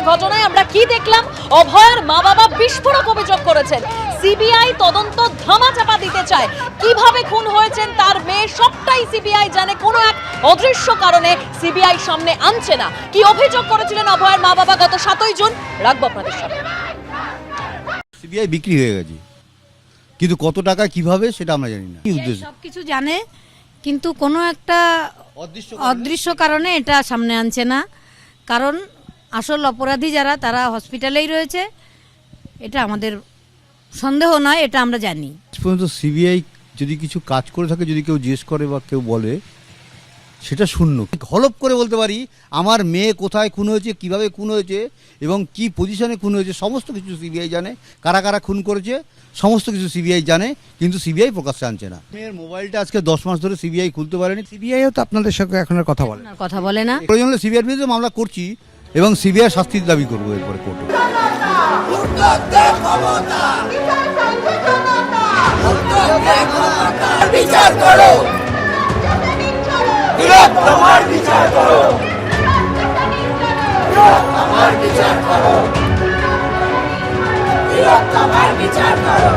ঘটনায় আমরা কি দেখলাম? অভয়ের মা বাবা বিস্ফোরক অভিযোগ করেছেন, সিবিআই তদন্ত ধামাচাপা দিতে চায়। কিভাবে খুন হয়েছেন তার মেয়ে সবটাই সিবিআই জানে, কোনো এক অদৃশ্য কারণে সিবিআই সামনে আনছে না। কি অভিযোগ করেছিলেন অভয়ের মা বাবা গত 7ই জুন, রাখবো আপনাদের সামনে। সিবিআই বিক্রি হয়ে গেছে, কিন্তু কত টাকা কিভাবে সেটা আমরা জানি না। কি উদ্দেশ্য? সবকিছু জানে, কিন্তু কোনো একটা অদৃশ্য কারণে এটা সামনে আনছে না। কারণ আসল অপরাধী যারা, তারা হসপিটালেই রয়েছে। এটা আমাদের সন্দেহ নয়, এটা আমরা জানি। আজ পর্যন্ত সিবিআই যদি কিছু কাজ করে থাকে, যদি কেউ জিজ্ঞেস করে বা কেউ বলে, সেটা শূন্য। হলপ করে বলতে পারি আমার মেয়ে কোথায় খুন হয়েছে, কিভাবে খুন হয়েছে এবং কি পজিশনে খুন হয়েছে, সমস্ত কিছু সিবিআই জানে। কারা কারা খুন করেছে সমস্ত কিছু সিবিআই জানে, কিন্তু সিবিআই প্রকাশ্যে আনছে না। মেয়ের মোবাইলটা আজকে 10 মাস ধরে সিবিআই খুলতে পারেনি। সিবিআইও তো আপনাদের সঙ্গে এখন আর কথা বলে না। কথা বলে না। প্রয়োজন হলে সিবিআইয়ের বিরুদ্ধে মামলা করছি এবং সিবিআই শাস্তির দাবি করবো এরপরে কোর্টে। বিচার করো, তোমার বিচার করো, তোমার বিচার করো, তোমার বিচার করো।